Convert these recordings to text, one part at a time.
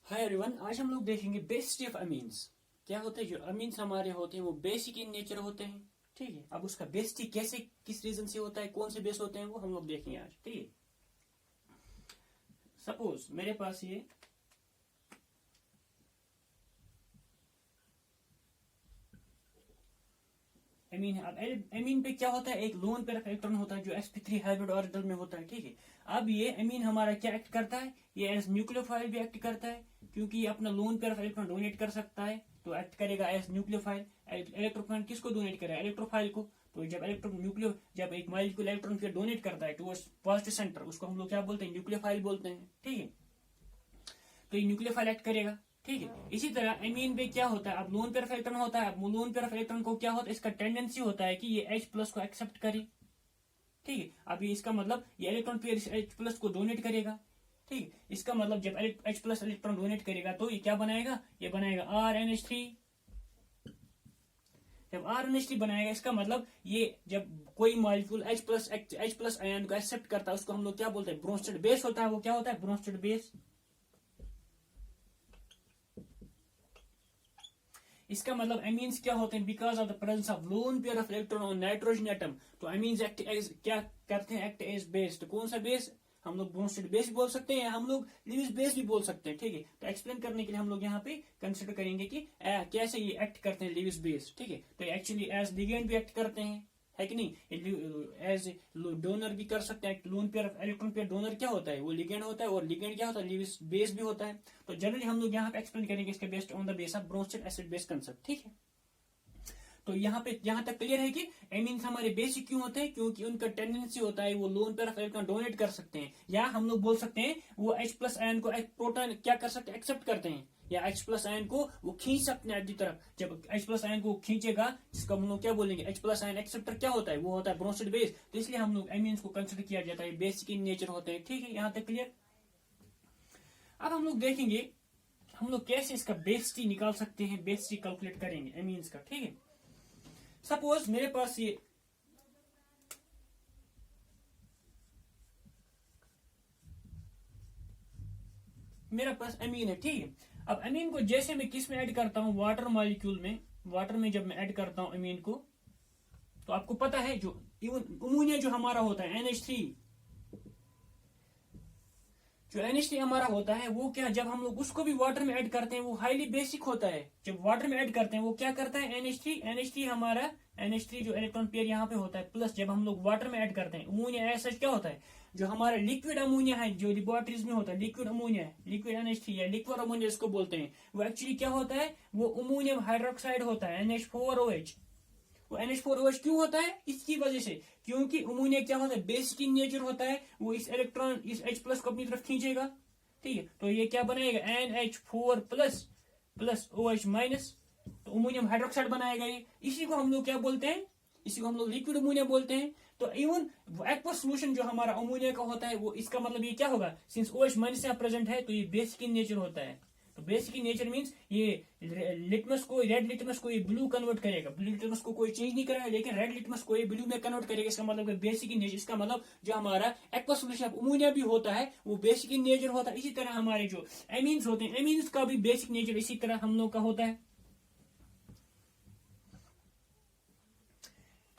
Hi everyone, आज हम लोग देखेंगे बेसिक ऑफ अमीन्स। क्या होता है, जो अमीन्स हमारे होते हैं वो बेसिक इन नेचर होते हैं। ठीक है, अब उसका बेसिक कैसे, किस रीजन से होता है, कौन से बेस होते हैं, वो हम लोग देखेंगे आज। ठीक है, सपोज मेरे पास ये एमीन है। अब एमीन पे क्या होता है, एक लोन पेयर ऑफ इलेक्ट्रॉन होता है जो sp3 हाइब्रिड ऑर्बिटल में होता है। ठीक है, अब ये एमीन हमारा क्या एक्ट करता है, ये एज न्यूक्लियोफाइल भी एक्ट करता है, क्योंकि ये अपना lone pair of electron donate कर सकता है, तो एक्ट करेगा एज न्यूक्लियोफाइल। इलेक्ट्रोफाइल किसको डोनेट करेगा, इलेक्ट्रोफाइल को। तो जब एक मॉलिक्यूल इलेक्ट्रॉन पेयर डोनेट करता है टुवर्ड्स पॉजिटिव सेंटर, उसको हम लोग क्या बोलते हैं, न्यूक्लियोफाइल बोलते हैं। ठीक है, तो ये न्यूक्लियोफाइल एक्ट करेगा। ठीक है, इसी तरह एमीन पे क्या होता है, अब लोन पेयर ऑफ इलेक्ट्रॉन होता है। अब लोन पेयर ऑफ इलेक्ट्रॉन को क्या होता है, इसका टेंडेंसी होता है कि ये H प्लस को एक्सेप्ट करे। ठीक है, अब ये इसका मतलब ये इलेक्ट्रॉन पेयर इस H प्लस को डोनेट करेगा। ठीक है, इसका मतलब जब H प्लस इलेक्ट्रॉन डोनेट करेगा तो ये क्या बनाएगा, ये बनाएगा RNH3। जब RNH3 बनाएगा, इसका मतलब ये जब कोई मॉलिक्यूल H प्लस आयन को एक्सेप्ट करता है, उसको हम लोग क्या बोलते हैं, ब्रोंस्टेड बेस होता है। वो क्या होता है, ब्रोंस्टेड बेस। इसका मतलब एमीन्स क्या होते हैं, because of the presence of lone pair of electron on nitrogen atom. तो एमीन्स एक्ट एज क्या करते हैं, एक्ट एज बेस। तो कौन सा बेस, हम लोग ब्रोंस्टेड बेस बोल सकते हैं, या हम लोग लीविस बेस भी बोल सकते हैं। ठीक है, तो एक्सप्लेन करने के लिए हम लोग यहाँ पे कंसिडर करेंगे कि कैसे ये एक्ट करते हैं लीविस बेस। ठीक है, तो एक्चुअली एज लिगेंड भी एक्ट करते हैं, है कि नहीं। एज डोनर भी कर सकते हैं। Lone pair electron pair donor क्या होता है, वो लिगेंड होता है, और लिगेंड क्या होता है, लीविस बेस भी होता है। तो जनरली हम लोग यहाँ पे एक्सप्लेन करेंगे इसके based on the base of Bronsted acid base concept. ठीक है, तो यहाँ तक क्लियर है कि एमीन्स हमारे बेसिक क्यों होते हैं, क्योंकि उनका टेंडेंसी होता है वो lone pair of electron donate कर सकते हैं, या हम लोग बोल सकते हैं वो H प्लस आयन को प्रोटॉन क्या कर सकते हैं, एक्सेप्ट करते हैं, या H प्लस आयन को वो खींच सकते हैं अपनी तरफ। जब H प्लस आयन को खींचेगा, जिसका हम लोग क्या बोलेंगे, H प्लस आयन एक्सेप्टर क्या होता है, वो होता है ब्रोंस्टेड बेस। तो इसलिए हम लोग एमीन्स को कंसिडर किया जाता है, बेसिक इन नेचर होते हैं। ठीक है, यहाँ तक क्लियर। अब हम लोग देखेंगे हम लोग कैसे इसका बेसिटी निकाल सकते हैं, बेसिटी कैलकुलेट करेंगे एमीन्स का। ठीक है, सपोज मेरे पास ये मेरा पास अमीन है। ठीक है, अब अमीन को जैसे मैं किस में ऐड करता हूं, वाटर मॉलिक्यूल में। वाटर में जब मैं ऐड करता हूं अमीन को, तो आपको पता है जो इवन अमोनिया जो हमारा होता है NH3, जो NH3 हमारा होता है, वो क्या, जब हम लोग उसको भी वाटर में ऐड करते हैं, वो हाईली बेसिक होता है। जब वाटर में ऐड करते हैं, वो क्या करता है, NH3 हमारा NH3 जो इलेक्ट्रॉन पेयर यहाँ पे होता है प्लस, जब हम लोग वाटर में ऐड करते हैं अमोनिया ऐसा क्या होता है, जो हमारा लिक्विड अमोनिया है, जो लेबोरेटरीज में होता है लिक्विड अमोनिया है, लिक्विड NH3 या लिक्विड अमोनिया इसको बोलते हैं, वो एक्चुअली क्या होता है, वो अमोनियम हाइड्रोक्साइड होता है NH4OH। वो NH4OH क्यों होता है, इसकी वजह से, क्योंकि अमोनिया क्या होता है, बेसिक इन नेचर होता है, वो इस इलेक्ट्रॉन इस H प्लस को अपनी तरफ खींचेगा। ठीक है, तो ये क्या बनाएगा, NH4 plus plus OH minus, तो अमोनियम हाइड्रोक्साइड बनाएगा ये। इसी को हम लोग क्या बोलते हैं, इसी को हम लोग लिक्विड अमोनिया बोलते हैं। तो इवन एक्वस सोल्यूशन जो हमारा अमोनिया का होता है, वो इसका मतलब ये क्या होगा, सिंस OH माइनस यहाँ प्रेजेंट है, तो ये बेसिक इन नेचर होता है। तो बेसिक इन नेचर मीन्स ये लिटमस को, रेड लिटमस को ये ब्लू कन्वर्ट करेगा। ब्लू लिटमस को कोई चेंज नहीं करेगा, लेकिन रेड लिटमस को ये ब्लू में कन्वर्ट करेगा। इसका मतलब बेसिक इन नेचर, इसका मतलब जो हमारा एक्वस सोल्यूशन ऑफ अमोनिया भी होता है, वो बेसिक इन नेचर होता है। इसी तरह हमारे जो एमीन्स होते हैं, एमीन्स का भी बेसिक नेचर इसी तरह हम लोग का होता है।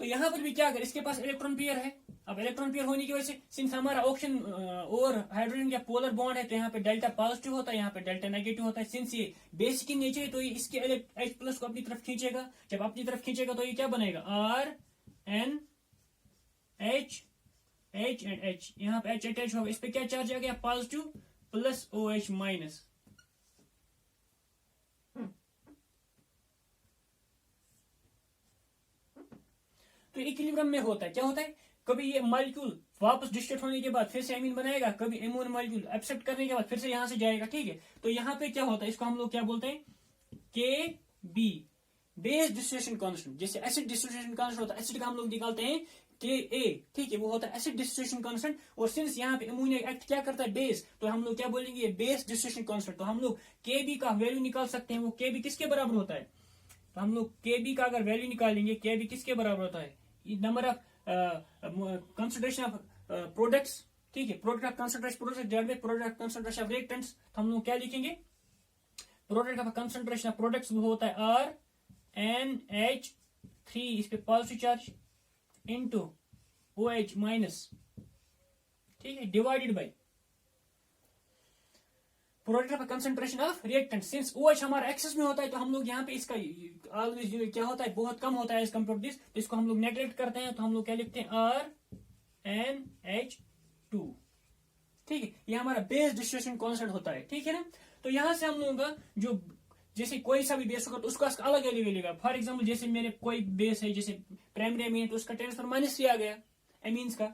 तो यहां पर भी क्या, अगर इसके पास इलेक्ट्रॉन पेयर है, अब इलेक्ट्रॉन पेयर होने की वजह से सिंस हमारा ऑक्सीजन और हाइड्रोजन का पोलर बॉन्ड है, तो यहाँ पे डेल्टा पॉजिटिव होता है, यहाँ पे डेल्टा नेगेटिव होता है। सिंस ये बेसिक इन नेचर है, तो ये इसके H प्लस को अपनी तरफ खींचेगा। जब अपनी तरफ खींचेगा, तो ये क्या बनेगा, RN H H and H, यहाँ पे H अटैच होगा, इस पे क्या चार्ज आ गया, पॉजिटिव प्लस OH माइनस। तो इक्विलिब्रियम में होता है, क्या होता है, कभी ये मॉलिक्यूल वापस डिस्ट्रेक्ट होने के बाद फिर से एमीन बनाएगा, कभी एमोन मॉलिक्यूल एक्सेप्ट करने के बाद फिर से यहां से जाएगा। ठीक है, तो यहाँ पे क्या होता है, इसको हम लोग क्या बोलते हैं, KB, बेस डिस्ट्रीब्यूशन कांस्टेंट। जैसे एसिड डिस्ट्रीब्यूशन कांस्टेंट होता है, एसिड का हम लोग निकालते हैं KA। ठीक है, वो होता है एसिड डिस्ट्रीब्यूशन कांस्टेंट। और सिंस यहाँ पे अमोनिया एक्ट क्या करता है, बेस, तो हम लोग क्या बोलेंगे, बेस डिस्ट्रीब्यूशन कांस्टेंट। तो हम लोग KB का वैल्यू निकाल सकते हैं, वो KB किसके बराबर होता है, तो हम लोग KB का अगर वैल्यू निकालेंगे, KB किसके बराबर होता है, number of concentration of products. ठीक है, product of concentration product divided by product of concentration of reactants. तो हम लोग क्या लिखेंगे, प्रोडक्ट का कंसंट्रेशन ऑफ प्रोडक्ट्स वो होता है RnH3, इस पे positive charge, into OH minus, ठीक है, divided by product of concentration of reactant. Since OH हमारा एक्सेस में होता है तो हम लोग यहाँ पे इसका ऑलवेज क्या होता है, बहुत कम होता है एज कम्पेयर टू दिस, तो इसको हम लोग नेग्लेक्ट करते हैं, तो हम लोग क्या लिखते हैं RnH2, ठीक है। ये हमारा बेस डिस्ट्रीब्यूशन कांस्टेंट होता है, ठीक है ना। तो यहां से हम लोगों का जो जैसे कोई सा भी बेस होगा तो उसका अलग अलग लेगा। फॉर एग्जांपल जैसे मेरे कोई बेस है, जैसे प्राइमरी एमीन है, तो उसका टेंस माइनस 3 आ गया एमीन्स का,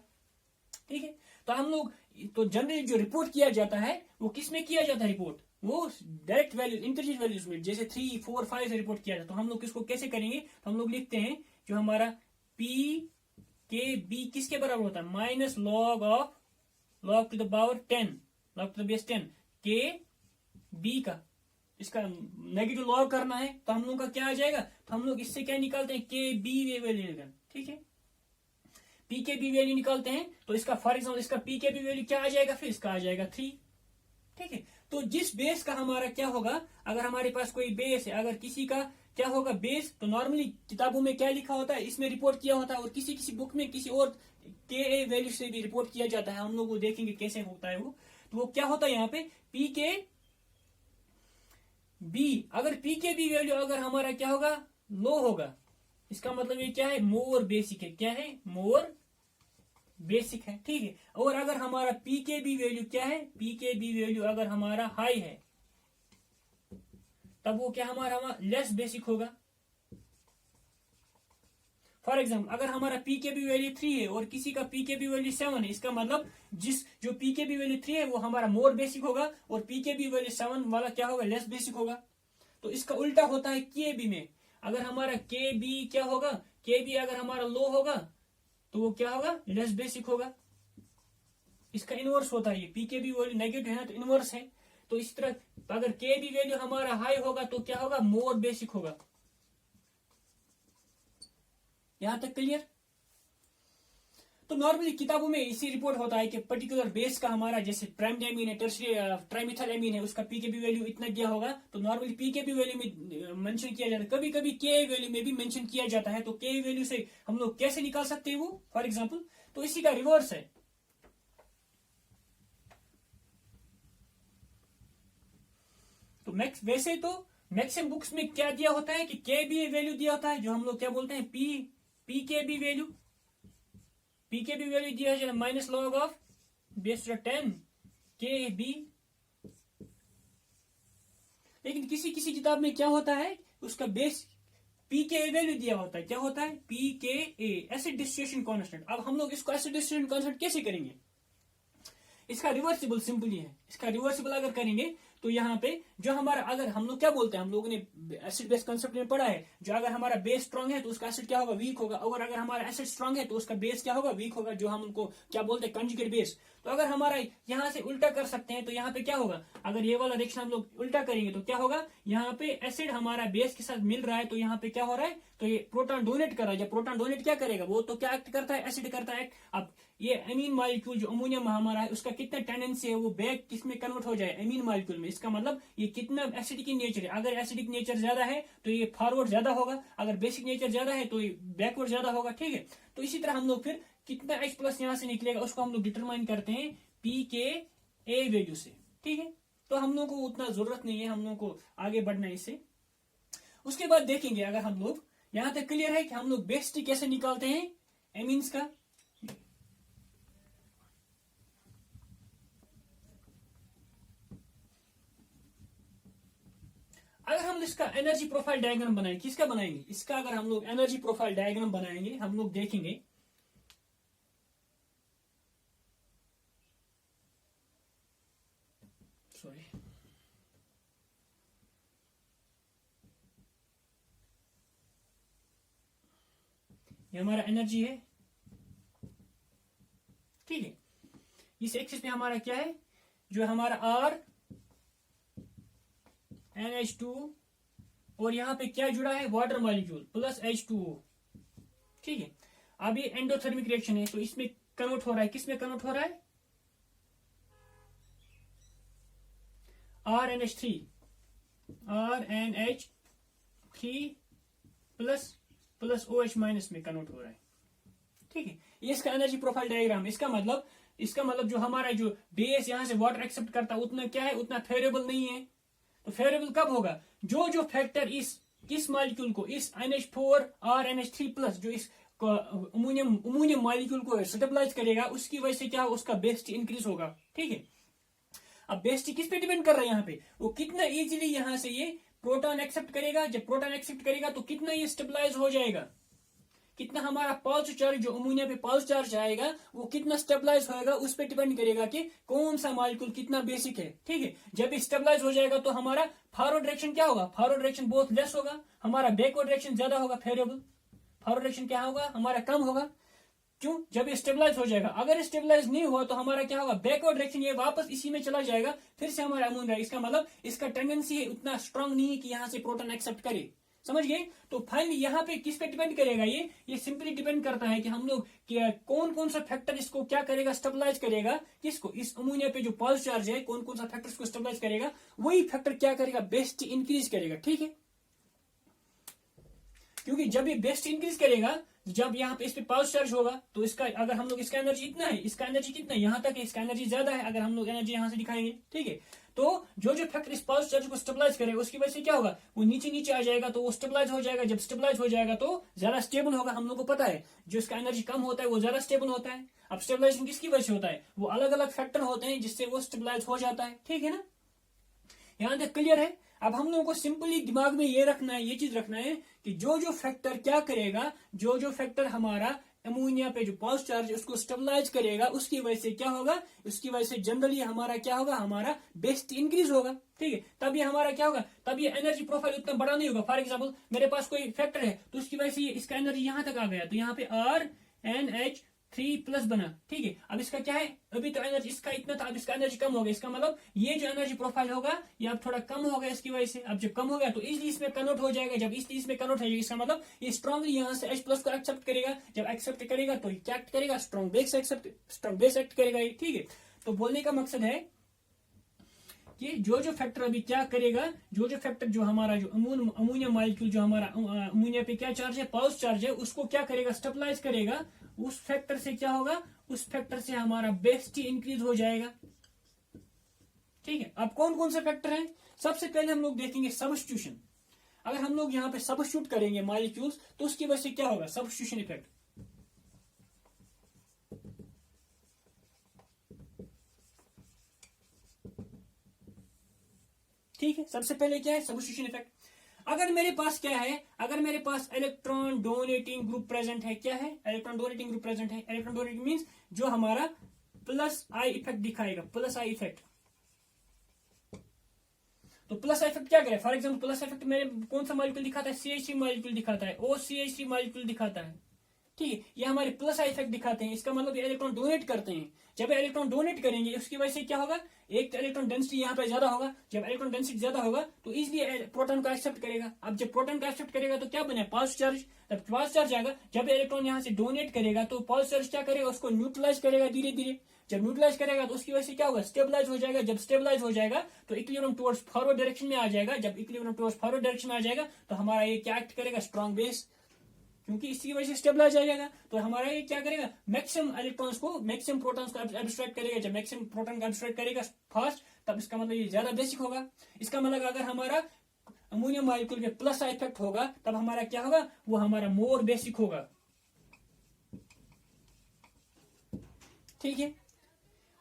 ठीक है। तो हम लोग तो जनरली जो रिपोर्ट किया जाता है वो किस में किया जाता है रिपोर्ट, वो डायरेक्ट वैल्यूज इंटरचेंज वैल्यूज में, जैसे 3, 4, 5 से रिपोर्ट किया जाता है। तो हम लोग इसको कैसे करेंगे, तो हम लोग लिखते हैं जो हमारा पी के बी किसके बराबर होता है, minus log to the power 10, log to the base 10 के बी का, इसका नेगेटिव लॉग करना है तो हम लोग का क्या आ जाएगा, तो हम लोग इससे क्या निकालते हैं, के बी वैल्यू, ठीक है, पी के बी वैल्यू निकालते हैं। तो इसका फॉर एग्जाम्पल इसका पी के बी वैल्यू क्या आ जाएगा, फिर इसका आ जाएगा 3, ठीक है। तो जिस बेस का हमारा क्या होगा, अगर हमारे पास कोई बेस है, अगर किसी का क्या होगा बेस, तो नॉर्मली किताबों में क्या लिखा होता है, इसमें रिपोर्ट किया होता है, और किसी किसी बुक में किसी और के वैल्यू से भी रिपोर्ट किया जाता है। हम लोग वो देखेंगे कैसे होता है वो। तो वो क्या होता है यहाँ पे पी के बी, अगर पी के बी वैल्यू अगर हमारा क्या होगा, लो होगा, इसका मतलब ये क्या है, मोर बेसिक है, क्या है, मोर बेसिक है, ठीक है। और अगर हमारा पी के बी वैल्यू क्या है, पी के बी वैल्यू अगर हमारा हाई है, तब वो क्या हमारा लेस बेसिक होगा। फॉर एग्जाम्पल अगर हमारा पी के बी वैल्यू 3 है और किसी का पी के बी वैल्यू 7 है, इसका मतलब जो पी के बी वैल्यू 3 है वो हमारा मोर बेसिक होगा, और पी के बी वैल्यू 7 वाला क्या होगा, लेस बेसिक होगा। तो इसका उल्टा होता है के बी में, अगर हमारा के बी क्या होगा, के बी अगर हमारा लो होगा तो वो क्या होगा, लेस बेसिक होगा। इसका इनवर्स होता है, ये पी के बी वैल्यू नेगेटिव है ना, तो इनवर्स है। तो इस तरह अगर के बी वैल्यू हमारा हाई होगा तो क्या होगा, मोर बेसिक होगा। यहां तक क्लियर। तो नॉर्मली किताबों में इसी रिपोर्ट होता है कि पर्टिकुलर बेस का हमारा जैसे प्राइमरी एमीन है, टर्शियरी ट्राइमिथाइल एमीन है, उसका पीकेबी वैल्यू इतना दिया होगा, तो नॉर्मली पीकेबी वैल्यू में मेंशन किया जाता है। कभी कभी के वैल्यू में भी मेंशन किया जाता है। तो के वैल्यू से हम लोग कैसे निकाल सकते हैं वो, फॉर एग्जाम्पल, तो इसी का रिवर्स है। तो वैसे तो मैक्सिमम बुक्स में क्या दिया होता है कि के बी वैल्यू दिया होता है, जो हम लोग क्या बोलते हैं पी के बी वैल्यू, पी के बी वैल्यू दिया है माइनस लॉग ऑफ बेस 10 के बी। लेकिन किसी किसी किताब में क्या होता है, उसका बेस पी के वैल्यू दिया होता है, क्या होता है, पी के ए, एसिड डिस्ट्रीब्यूशन कांस्टेंट। अब हम लोग इसको एसिड डिस्ट्रीब्यूशन कांस्टेंट कैसे करेंगे, इसका रिवर्सिबल सिंपली है। इसका रिवर्सिबल अगर करेंगे तो यहाँ पे जो हमारा, अगर हम लोग क्या बोलते हैं, हम लोगों ने एसिड बेस कंसेप्ट में पढ़ा है, जो अगर हमारा बेस स्ट्रांग है तो उसका एसिड क्या होगा, वीक होगा, और अगर हमारा एसिड स्ट्रांग है तो उसका बेस क्या होगा, वीक होगा, जो हम उनको क्या बोलते हैं, कंजुगेट बेस। तो अगर हमारा यहाँ से उल्टा कर सकते हैं तो यहाँ पे क्या होगा, अगर ये वाला रिएक्शन हम लोग उल्टा करेंगे तो क्या होगा, यहाँ पे एसिड हमारा बेस के साथ मिल रहा है, तो यहाँ पे क्या हो रहा है, तो ये प्रोटॉन डोनेट कर रहा है। जब प्रोटॉन डोनेट क्या करेगा, वो तो क्या एक्ट करता है, एसिड करता है। अब ये एमीन मॉलिक्यूल जो अमोनियम हमारा है, उसका कितना टेंडेंसी है वो बैक किसमें कन्वर्ट हो जाए, एमीन मॉलिक्यूल में। इसका मतलब ये कितना एसिडिक इन नेचर है। अगर एसिडिक नेचर ज्यादा है तो ये फॉरवर्ड ज्यादा होगा, अगर बेसिक नेचर ज्यादा है तो ये बैकवर्ड ज्यादा होगा, ठीक है। तो इसी तरह हम लोग फिर कितना H प्लस यहाँ से निकलेगा उसको हम लोग डिटरमाइन करते हैं पी के ए वैल्यू से, ठीक है। तो हम लोग को उतना जरूरत नहीं है, हम लोग को आगे बढ़ना है इससे। उसके बाद देखेंगे, अगर हम लोग यहां तक क्लियर है कि हम लोग बेस टी कैसे निकालते हैं एमीन्स का। अगर हम इसका एनर्जी प्रोफाइल डायग्राम बनाएंगे, किसका बनाएंगे, इसका अगर हम लोग एनर्जी प्रोफाइल डायग्राम बनाएंगे, हम लोग देखेंगे सॉरी ये हमारा एनर्जी है, ठीक है। इस एक्सिस पे हमारा क्या है, जो हमारा R NH2 और यहां पे क्या जुड़ा है, वाटर मॉलिक्यूल प्लस H2O, ठीक है। अब ये एंडोथर्मिक रिएक्शन है, तो इसमें कन्वर्ट हो रहा है, किसमें कन्वर्ट हो रहा है, RNH3 RnH3 plus plus OH minus में कन्वर्ट हो रहा है। ठीक है, ये इसका एनर्जी प्रोफाइल डायग्राम। इसका मतलब जो हमारा जो बेस यहां से वाटर एक्सेप्ट करता है उतना क्या है, उतना फेवरेबल नहीं है। तो फेवरेबल कब होगा, जो फैक्टर किस मॉलिक्यूल को, इस NH4 RnH3 प्लस जो इस अमोनियम मॉलिक्यूल को स्टेबलाइज करेगा, उसकी वजह से क्या, उसका बेसिटी इंक्रीज होगा। ठीक है, अब बेसिटी किस पे डिपेंड कर रहा है, यहाँ पे वो कितना इजीली यहाँ से ये प्रोटॉन एक्सेप्ट करेगा। जब प्रोटॉन एक्सेप्ट करेगा तो कितना ये स्टेबलाइज हो जाएगा, कितना हमारा पॉजिटिव चार्ज जो अमोनिया पे पॉजिटिव चार्ज आएगा वो कितना स्टेबलाइज होएगा, उस पर डिपेंड करेगा कि कौन सा मॉलिक्यूल कितना बेसिक है। ठीक है, जब ये स्टेबलाइज हो जाएगा तो हमारा फॉरवर्ड डायरेक्शन क्या होगा, फॉरवर्ड डायरेक्शन बहुत लेस होगा, हमारा बैकवर्ड डायरेक्शन ज्यादा होगा फेवरेबल। फॉरवर्ड डायरेक्शन क्या होगा, हमारा कम होगा। क्यों, जब ये स्टेबलाइज हो जाएगा। अगर स्टेबलाइज नहीं हुआ तो हमारा क्या होगा, बैकवर्ड डायरेक्शन, ये वापस इसी में चला जाएगा, फिर से हमारा अमोनिया। इसका मतलब इसका टेंडेंसी है उतना स्ट्रांग नहीं है कि यहाँ से प्रोटॉन एक्सेप्ट करे। समझ गए। तो फाइनली यहाँ पे किस पे डिपेंड करेगा, ये सिंपली डिपेंड करता है कि हम लोग कौन कौन सा फैक्टर इसको क्या करेगा, स्टेबलाइज करेगा। किसको, इस अमोनिया पे जो पॉजिटिव चार्ज है, कौन कौन सा फैक्टर इसको स्टेबलाइज करेगा, वही फैक्टर क्या करेगा, बेसिटी इंक्रीज करेगा। ठीक है, क्योंकि जब ये बेसिटी इंक्रीज करेगा, जब यहाँ पे इस पे पॉजिटिव चार्ज होगा तो इसका, अगर हम लोग इसका एनर्जी इतना है, इसका एनर्जी कितना है, यहाँ तक है, इसका एनर्जी ज्यादा है। अगर हम लोग एनर्जी यहाँ से दिखाएंगे, ठीक है, तो जो फैक्टर इस पॉजिटिव चार्ज को स्टेबलाइज करेगा उसकी वजह से क्या होगा, वो नीचे नीचे आ जाएगा, तो वो स्टेबलाइज हो जाएगा। जब स्टेबलाइज हो जाएगा तो ज्यादा स्टेबल होगा। हम लोग को पता है जो इसका एनर्जी कम होता है वो ज्यादा स्टेबल होता है। अब स्टेबलाइजेशन किसकी वजह से होता है, वो अलग अलग फैक्टर होते हैं जिससे वो स्टेबलाइज हो जाता है। ठीक है ना, यहाँ तक क्लियर है। अब हम लोगों को सिंपली दिमाग में ये रखना है, ये चीज रखना है कि जो फैक्टर क्या करेगा, जो फैक्टर हमारा अमोनिया पे जो पॉजिटिव चार्ज है उसको स्टेबलाइज करेगा, उसकी वजह से क्या होगा, उसकी वजह से जनरली हमारा क्या होगा, हमारा बेसिटी इंक्रीज होगा। ठीक है, तब ये हमारा क्या होगा, तब ये एनर्जी प्रोफाइल उतना बड़ा नहीं होगा। फॉर एग्जाम्पल मेरे पास कोई फैक्टर है तो उसकी वजह से इसका एनर्जी यहाँ तक आ गया, तो यहाँ पे RnH3 प्लस बना। ठीक है, अब इसका क्या है, अभी तो एनर्जी इसका इतना था, अब इसका एनर्जी कम हो गया। इसका मतलब ये जो एनर्जी प्रोफाइल होगा ये अब थोड़ा कम हो गया इसकी वजह से। अब जब कम हो गया तो इजीली इसमें कन्वर्ट हो जाएगा। जब इजीली इसमें कन्वर्ट हो जाएगा, इसका मतलब ये स्ट्रांगली यहाँ से H प्लस को एक्सेप्ट करेगा। जब एक्सेप्ट करेगा तो क्या करेगा, स्ट्रॉन्ग बेस एक्ट करेगा ये। ठीक है, तो बोलने का मकसद है कि जो फैक्टर अभी क्या करेगा, जो फैक्टर जो हमारा जो अमोनिया मॉलिक्यूल जो हमारा अमोनिया पे क्या चार्ज है, पॉजिटिव चार्ज है, उसको क्या करेगा, स्टेबलाइज करेगा। उस फैक्टर से क्या होगा, उस फैक्टर से हमारा बेसिटी इंक्रीज हो जाएगा। ठीक है, अब कौन कौन से फैक्टर हैं, सबसे पहले हम लोग देखेंगे सब्स्टिट्यूशन। अगर हम लोग यहाँ पे सब्स्टिट्यूट करेंगे मॉलिक्यूल्स तो उसकी वजह से क्या होगा, सब्स्टिट्यूशन इफेक्ट। ठीक है, सबसे पहले क्या है, सब्स्टिट्यूशन इफेक्ट। अगर मेरे पास क्या है, अगर मेरे पास इलेक्ट्रॉन डोनेटिंग ग्रुप प्रेजेंट है, क्या है, इलेक्ट्रॉन डोनेटिंग ग्रुप प्रेजेंट है। इलेक्ट्रॉन डोनेटिंग मींस जो हमारा प्लस आई इफेक्ट दिखाएगा, प्लस आई इफेक्ट। तो प्लस आई इफेक्ट क्या करे, फॉर एग्जांपल प्लस इफेक्ट मेरे कौन सा मॉलिक्यूल दिखाता है, CH3 मॉलिक्यूल दिखाता है, OCH3 मॉलिक्यूल दिखाता है। ठीक है, ये हमारे प्लस आई इफेक्ट दिखाते हैं। इसका मतलब ये इलेक्ट्रॉन डोनेट करते हैं। जब इलेक्ट्रॉन डोनेट करेंगे उसकी वजह से क्या होगा, एक तो इलेक्ट्रॉन डेंसिटी यहाँ पे ज्यादा होगा। जब इलेक्ट्रॉन डेंसिटी ज्यादा होगा तो इजीली प्रोटॉन को एक्सेप्ट करेगा। अब जब प्रोटॉन को एक्सेप्ट करेगा तो क्या बने, पॉजिटिव चार्ज। जब पॉजिटिव चार्ज आएगा, जब इलेक्ट्रॉन यहाँ से डोनेट करेगा तो पॉजिटिव चार्ज क्या करेगा, उसको न्यूट्रलाइज करेगा धीरे धीरे। जब न्यूट्रलाइज करेगा तो उसकी वजह से क्या होगा, स्टेबलाइज हो जाएगा। जब स्टेबलाइज हो जाएगा तो इक्विलिब्रियम टुवर्ड्स फॉरवर्ड डायरेक्शन में आ जाएगा। जब इक्विलिब्रियम टुवर्ड्स फॉरवर्ड डायरेक्शन में आ जाएगा तो हमारा ये क्या एक्ट करेगा, स्ट्रॉन्ग बेस, क्योंकि इसकी वजह से स्टेबलाइज आ जाएगा। तो हमारा ये क्या करेगा, मैक्सिमम इलेक्ट्रॉन्स को, मैक्सिमम प्रोटॉन्स को एब्स्ट्रैक्ट करेगा। जब मैक्सिमम प्रोटॉन को एब्स्ट्रैक्ट करेगा फास्ट, तब इसका मतलब ये ज्यादा बेसिक होगा। इसका मतलब अगर हमारा अमोनियम मॉलिक्यूल पे प्लस इफेक्ट होगा तब हमारा क्या होगा, वो हमारा मोर बेसिक होगा। ठीक है,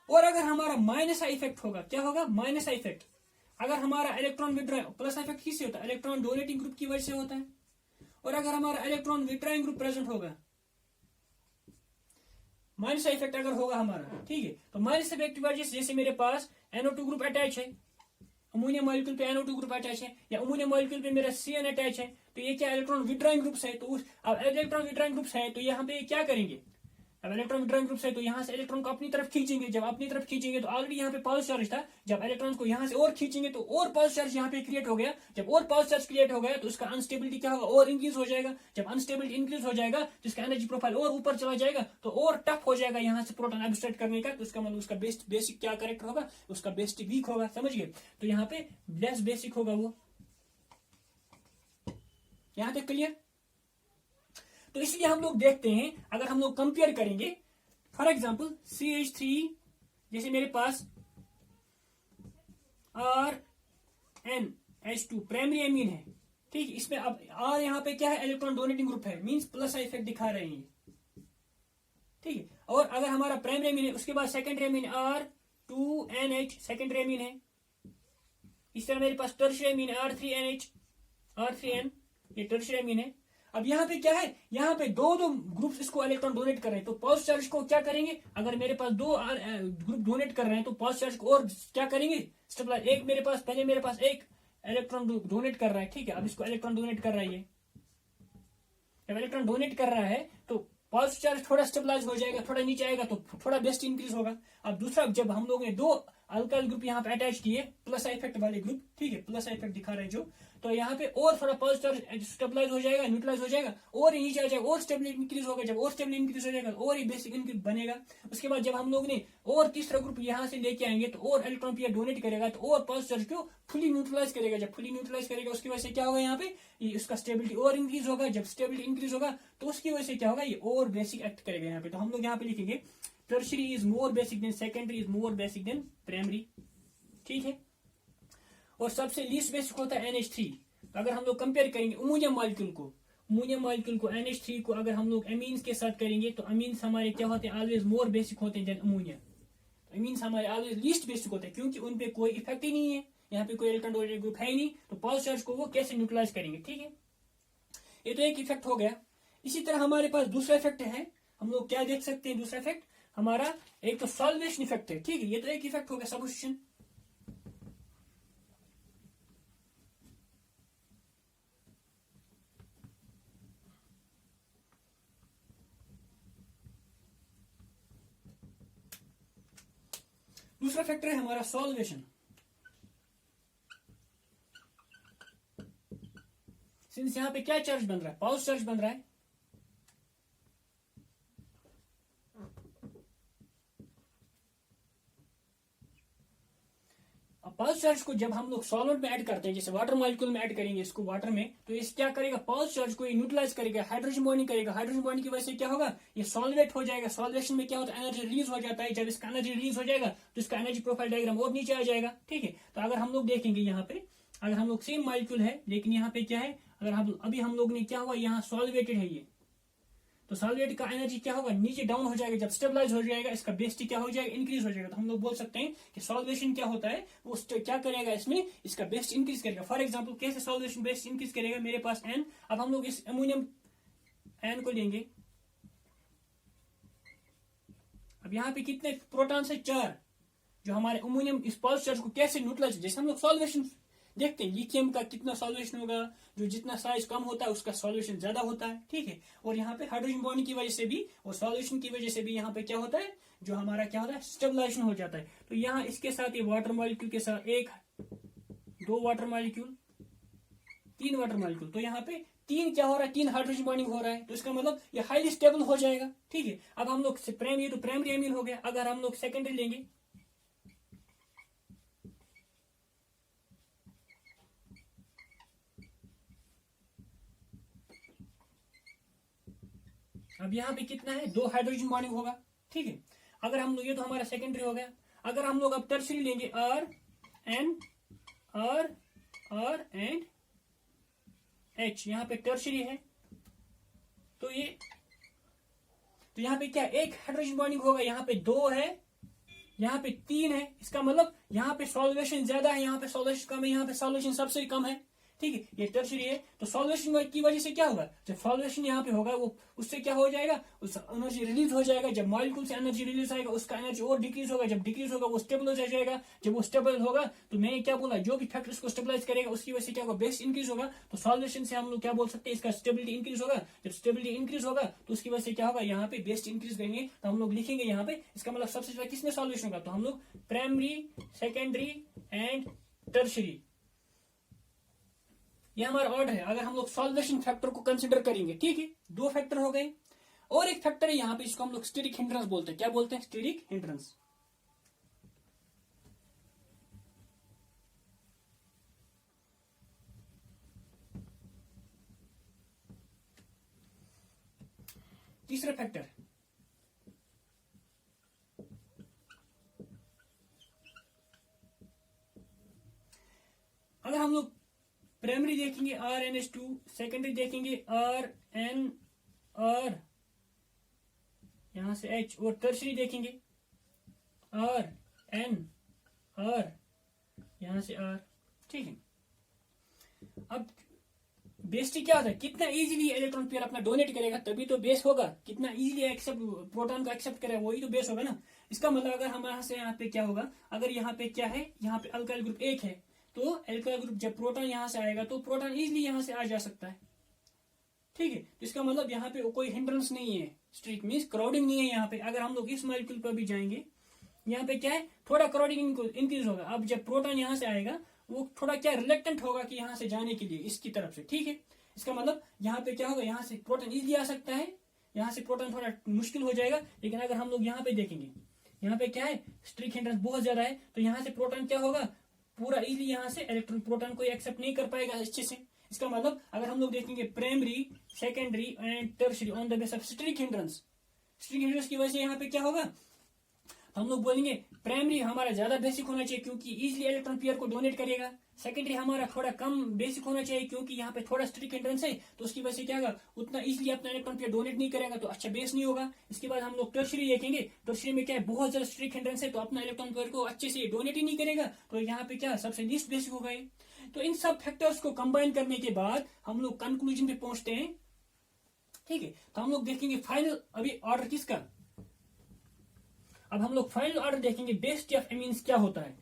और अगर हमारा माइनस आई इफेक्ट होगा, क्या होगा, माइनस आई इफेक्ट। अगर हमारा इलेक्ट्रॉन विड्रॉ, प्लस इफेक्ट किससे होता है, इलेक्ट्रॉन डोनेटिंग ग्रुप की वजह से होता है। और अगर हमारा इलेक्ट्रॉन विड्रॉइंग ग्रुप प्रेजेंट होगा, माइनस इफेक्ट अगर होगा हमारा, ठीक है, तो माइनस इफेक्ट की वजह से, जैसे मेरे पास NO2 ग्रुप अटैच है, अमोनियम मॉलिक्यूल पे NO2 ग्रुप अटैच है, या अमोनियम मॉलिक्यूल पे मेरा CN अटैच है, तो ये क्या इलेक्ट्रॉन विड्रॉइंग ग्रुप्स है। तो अब इलेक्ट्रॉन विड्रॉइंग ग्रुप्स है तो यहाँ पे क्या करेंगे, अब इलेक्ट्रॉन विड्रॉइंग ग्रुप है तो यहाँ से इलेक्ट्रॉन को अपनी तरफ खींचेंगे। जब अपनी तरफ खींचेंगे तो ऑलरेडी यहाँ पे पॉजिटिव चार्ज था, जब इलेक्ट्रॉन को यहाँ से और खींचेंगे तो और पॉजिटिव चार्ज यहाँ पे क्रिएट हो गया। जब और पॉजिटिव चार्ज क्रिएट हो गया तो उसका अनस्टेबिलिटी क्या होगा, और इंक्रीज हो जाएगा। जब अनस्टेबिलिटी इंक्रीज हो जाएगा तो इसका एनर्जी प्रोफाइल और ऊपर चला जाएगा, तो और टफ हो जाएगा यहाँ से प्रोटॉन एब्स्ट्रैक्ट करने का। तो उसका मतलब उसका बेसिक क्या करेक्टर होगा, उसका बेसिक वीक होगा। समझ गए, तो यहाँ पे लेस बेसिक होगा वो। यहां तक क्लियर? तो इसलिए हम लोग देखते हैं, अगर हम लोग कंपेयर करेंगे, फॉर एग्जाम्पल CH3, जैसे मेरे पास RNH2 प्राइमरी एमीन है, ठीक है। इसमें अब R यहाँ पे क्या है, इलेक्ट्रॉन डोनेटिंग ग्रुप है, मींस प्लस इफेक्ट दिखा रहे हैं, ठीक है। और अगर हमारा प्राइमरी एमीन है, उसके बाद secondary amine R2NH secondary amine है। इस तरह मेरे पास टर्शियरी एमीन R3NH R3N, ये टर्शियरी एमीन है। अब यहाँ पे क्या है, यहाँ पे दो ग्रुप्स इसको इलेक्ट्रॉन डोनेट कर रहे हैं, तो पॉजिटिव चार्ज को क्या करेंगे, अगर मेरे पास दो ग्रुप डोनेट कर रहे हैं तो पॉजिटिव चार्ज को और क्या करेंगे, स्टेबलाइज। एक मेरे पास पहले मेरे पास एक इलेक्ट्रॉन डोनेट कर रहा है, ठीक है। अब इसको इलेक्ट्रॉन डोनेट कर रहा है, ये जब इलेक्ट्रॉन डोनेट कर रहा है तो पॉजिटिव चार्ज थोड़ा स्टेबलाइज हो जाएगा, थोड़ा नीचे आएगा तो थोड़ा बेस्ट इंक्रीज होगा। अब दूसरा, जब हम लोग ने दो अल्काइल ग्रुप यहाँ पे अटैच किए, प्लस इफेक्ट वाले ग्रुप, ठीक है, प्लस इफेक्ट दिखा रहे हैं जो, तो यहाँ पे और थोड़ा पॉजिटिव चार्ज स्टेबलाइज हो जाएगा, न्यूट्रलाइज हो जाएगा, और नीचे आ जाएगा, और स्टेबिलिटी इंक्रीज होगा। जब और स्टेबिलिटी इंक्रीज हो जाएगा और ही बेसिक इंक्रीज बनेगा। उसके बाद जब हम लोग ने और तीसरा ग्रुप यहाँ से लेके आएंगे तो और इलेक्ट्रॉन पेयर डोनेट करेगा, तो और पॉजिटिव चार्ज को फुली न्यूट्रलाइज करेगा। जब फुली न्यूट्रलाइज करेगा उसकी वजह से क्या होगा, यहाँ पे उसका स्टेबिलिटी और इंक्रीज होगा। जब स्टेबिलिटी इंक्रीज होगा तो उसकी वजह से क्या होगा, ये और बेसिक एक्ट करेगा यहाँ पे। तो हम लोग यहाँ पे लिखेंगे tertiary is more basic than secondary is more basic than primary, ठीक है। और सबसे लीस्ट बेसिक होता है NH3। तो अगर हम लोग कंपेयर करेंगे अमोनियम मॉलिक्यूल को NH3 को अगर हम लोग अमीन्स के साथ करेंगे, तो अमीन्स हमारे क्या होते हैं, ऑलवेज मोर बेसिक होते हैं देन अमोनिया। अमीन्स हमारे ऑलवेज लीस्ट बेसिक होते हैं, क्योंकि उनपे कोई इफेक्ट ही नहीं है, यहाँ पे कोई इलेक्ट्रॉन डोनेटिंग ग्रुप है ही नहीं, तो पॉजिटिव चार्ज को वो कैसे न्यूट्रलाइज करेंगे, ठीक है। ये तो एक इफेक्ट हो गया। इसी तरह हमारे पास दूसरा इफेक्ट है, हम लोग क्या देख सकते हैं, दूसरा इफेक्ट हमारा एक तो सॉल्वेशन इफेक्ट है, ठीक है। ये तो एक इफेक्ट हो गया, सब्स्टिट्यूशन। दूसरा फैक्टर है हमारा सॉल्वेशन। सिंस यहां पे क्या चार्ज बन रहा है, पॉजिटिव चार्ज बन रहा है, पॉजिटिव चार्ज को जब हम लोग सॉल्वेंट में ऐड करते हैं, जैसे वाटर मॉलिक्यूल में ऐड करेंगे इसको वाटर में, तो इस क्या करेगा, पॉजिटिव चार्ज को न्यूट्रलाइज करेगा, हाइड्रोजन बॉन्डिंग करेगा। हाइड्रोजन बॉन्डिंग की वजह से क्या होगा, ये सॉल्वेट हो जाएगा। सॉल्वेशन में क्या होता है, एनर्जी रिलीज हो जाता है। जब इसका एनर्जी रिलीज हो जाएगा तो इसका एनर्जी प्रोफाइल डायग्राम और नीचे आ जाएगा, ठीक है। तो अगर हम लोग देखेंगे यहाँ पे, अगर हम लोग सेम मॉलिक्यूल है लेकिन यहाँ पे क्या है, अगर हम अभी हम लोग ने क्या हुआ, यहाँ सॉल्वेटेड है ये, तो सॉल्वेट का एनर्जी क्या होगा, नीचे डाउन हो जाएगा। जब स्टेबलाइज हो जाएगा इसका बेसिटी क्या हो जाएगा, इंक्रीज हो जाएगा। तो हम लोग बोल सकते हैं कि सॉल्वेशन क्या होता है, वो क्या करेगा, इसमें इसका बेस्ट इंक्रीज करेगा। फॉर एग्जांपल कैसे सॉल्वेशन बेस्ट इंक्रीज करेगा, मेरे पास N, अब हम लोग इस अमोनियम N को लेंगे। अब यहाँ पे कितने प्रोटॉन है, 4, जो हमारे अमोनियम इस पॉजिटिव चार्ज को कैसे न्यूट्रलाइज, जैसे हम लोग सॉल्वेशन देखते हैं, लिथियम का कितना सॉल्वेशन होगा, जो जितना साइज कम होता है उसका सॉल्वेशन ज्यादा होता है, ठीक है। और यहाँ पे हाइड्रोजन बॉन्डिंग की वजह से भी और सॉल्वेशन की वजह से भी यहाँ पे क्या होता है, जो हमारा क्या होता है, स्टेबलाइजेशन हो जाता है। तो यहाँ इसके साथ ये वाटर मॉलिक्यूल के साथ 1 2 वाटर मॉलिक्यूल 3 वाटर मॉलिक्यूल, तो यहाँ पे 3 क्या हो रहा है, 3 हाइड्रोजन बॉन्डिंग हो रहा है। तो इसका मतलब ये हाईली स्टेबल हो जाएगा, ठीक है। अब हम लोग प्राइमरी, तो प्राइमरी एमीन हो गया। अगर हम लोग सेकेंडरी लेंगे, अब यहाँ पे कितना है, 2 हाइड्रोजन बॉन्डिंग होगा, ठीक है। अगर हम लोग, ये तो हमारा सेकेंडरी हो गया। अगर हम लोग अब टर्शियरी लेंगे, R N R R and H, यहाँ पे टर्शियरी है, तो ये, तो यहाँ पे क्या, 1 हाइड्रोजन बॉन्डिंग होगा, यहाँ पे 2 है, यहाँ पे 3 है। इसका मतलब यहाँ पे सॉल्वेशन ज्यादा है, यहाँ पे सॉल्वेशन कम है, यहाँ पे सॉल्वेशन सबसे कम है, ठीक है। ये टर्शियरी है। तो सॉल्वेशन की वजह से क्या होगा, जब सॉल्वेशन यहाँ पे होगा, वो उससे क्या हो जाएगा, उस एनर्जी रिलीज हो जाएगा। जब मॉलिक्यूल से एनर्जी रिलीज आएगा उसका एनर्जी और डिक्रीज होगा। जब डिक्रीज होगा वो स्टेबलाइज हो जाएगा। जब वो स्टेबल होगा, तो मैंने क्या बोला, जो भी फैक्टर इसको स्टेबलाइज करेगा उसकी वजह से क्या होगा, बेस इंक्रीज होगा। तो सॉल्वेशन से हम लोग क्या बोल सकते हैं, इसका स्टेबिलिटी इंक्रीज होगा। जब स्टेबिलिटी इंक्रीज होगा तो उसकी वजह से क्या होगा, यहाँ पे बेस्ट इंक्रीज करेंगे। तो हम लोग लिखेंगे यहाँ पे, इसका मतलब सबसे ज्यादा किसमें सॉल्वेशन होगा, तो हम लोग प्राइमरी, सेकेंडरी एंड टर्शियरी, ये हमारा ऑर्डर है। अगर हम लोग सॉल्वेशन फैक्टर को कंसिडर करेंगे, ठीक है, 2 फैक्टर हो गए। और एक फैक्टर है यहाँ पे, इसको हम लोग स्टेरिक हिंड्रेंस बोलते हैं। क्या बोलते हैं, स्टेरिक हिंड्रेंस। तीसरा फैक्टर, अगर हम लोग प्राइमरी देखेंगे RnH2, सेकेंडरी देखेंगे RnR यहां से H, और टर्शरी देखेंगे RnR यहां से R। ठीक है, अब बेसिक क्या होता है, कितना इजीली इलेक्ट्रॉन पेयर अपना डोनेट करेगा तभी तो बेस होगा, कितना इजीली एक्सेप्ट प्रोटॉन को एक्सेप्ट करेगा वही तो बेस होगा ना। इसका मतलब अगर हमारे से यहाँ पे क्या होगा, अगर यहाँ पे क्या है, यहाँ पे अल्काइल ग्रुप 1 है, तो अल्काइल ग्रुप जब प्रोटॉन यहाँ से आएगा तो प्रोटॉन इजीली यहाँ से आ जा सकता है। ठीक है, तो इसका मतलब यहाँ पे कोई हिंड्रेंस नहीं है, स्ट्रिक मीन्स क्राउडिंग नहीं है यहाँ पे। अगर हम लोग इस मॉलिक्यूल पर भी जाएंगे, यहाँ पे क्या है, थोड़ा क्राउडिंग इंक्रीज होगा। अब जब प्रोटॉन यहाँ से आएगा वो थोड़ा क्या रिलेक्टेंट होगा कि यहाँ से जाने के लिए इसकी तरफ से। ठीक है, इसका मतलब यहाँ पे क्या होगा, यहाँ से प्रोटॉन इजीली आ सकता है, यहाँ से प्रोटॉन थोड़ा मुश्किल हो जाएगा। लेकिन अगर हम लोग यहाँ पे देखेंगे, यहाँ पे क्या है, स्ट्रिक हिंड्रेंस बहुत ज्यादा है, तो यहाँ से प्रोटॉन क्या होगा, पूरा इजीली यहाँ से इलेक्ट्रॉन प्रोटॉन को एक्सेप्ट नहीं कर पाएगा अच्छे से। इसका मतलब अगर हम लोग देखेंगे primary, secondary and tertiary on the base of steric hindrance की वजह से यहाँ पे क्या होगा, हम लोग बोलेंगे प्राइमरी हमारा ज्यादा बेसिक होना चाहिए क्योंकि इजीली इलेक्ट्रॉन पेयर को डोनेट करेगा। सेकेंडरी हमारा थोड़ा कम बेसिक होना चाहिए क्योंकि यहाँ पे थोड़ा स्ट्रिक हिंड्रेंस है, तो उसकी वजह से क्या होगा, उतना इजीली अपना इलेक्ट्रॉन पेयर डोनेट नहीं करेगा, तो अच्छा बेस नहीं होगा। इसके बाद हम लोग टर्शरी देखेंगे, टर्शरी में क्या है, बहुत ज्यादा स्ट्रिक हिंड्रेंस है, तो अपना इलेक्ट्रॉन पेयर को अच्छे से डोनेट ही नहीं करेगा, तो यहाँ पे क्या सबसे लीस्ट बेसिक होगा। तो इन सब फैक्टर्स को कंबाइन करने के बाद हम लोग कंक्लूजन पे पहुंचते हैं। ठीक है, तो हम लोग देखेंगे फाइनल अभी ऑर्डर किसका, अब हम लोग फाइनल ऑर्डर देखेंगे बेस्ट ऑफ एमीन्स क्या होता है।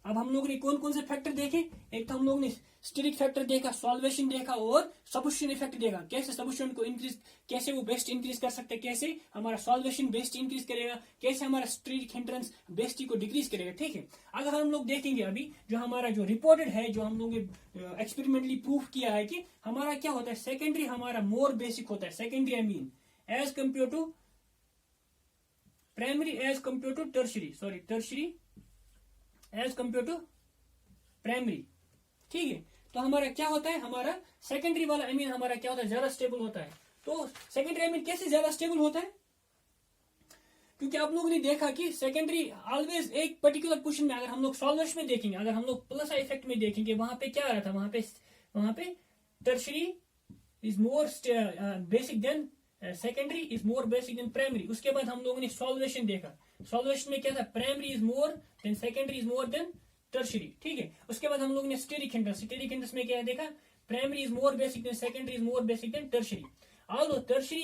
अब हम लोग ने कौन कौन से फैक्टर देखे, एक तो हम लोग ने स्टेरिक फैक्टर देखा, सॉल्वेशन देखा और सब्स्टिट्यूशन इफेक्ट देखा, कैसे सब्स्टिट्यूशन को इंक्रीज, कैसे वो बेस्ट इंक्रीज कर सकते हैं, कैसे हमारा सॉल्वेशन बेस्ट इंक्रीज करेगा, कैसे हमारा स्टेरिक हिंड्रेंस बेस्टी को डिक्रीज करेगा। ठीक है, अगर हम लोग देखेंगे अभी जो हमारा जो रिपोर्टेड है, जो हम लोग ने एक्सपेरिमेंटली प्रूफ किया है कि हमारा क्या होता है, सेकेंडरी हमारा मोर बेसिक होता है, secondary amine as compare to primary as compare to tertiary as compare to primary. ठीक है, तो हमारा क्या होता है, हमारा सेकेंडरी वाला अमीन हमारा क्या होता है, ज्यादा स्टेबल होता है। तो सेकेंडरी अमीन कैसे ज्यादा स्टेबल होता है, क्योंकि आप लोगों ने देखा कि सेकेंडरी ऑलवेज एक पर्टिकुलर पोजीशन में, अगर हम लोग सॉल्वेशन में देखेंगे, अगर हम लोग प्लस इफेक्ट में देखेंगे, वहां पे क्या आ रहा था, वहां पे tertiary is more basic than secondary is more basic than primary. उसके बाद हम लोगों ने सॉल्वेशन देखा, सॉल्वेशन में क्या था, primary is more than secondary is more than tertiary. ठीक है, उसके बाद हम लोगों ने स्टेरिक हिंड्रेंस में क्या देखा, primary is more basic than secondary is more basic than tertiary. Although tertiary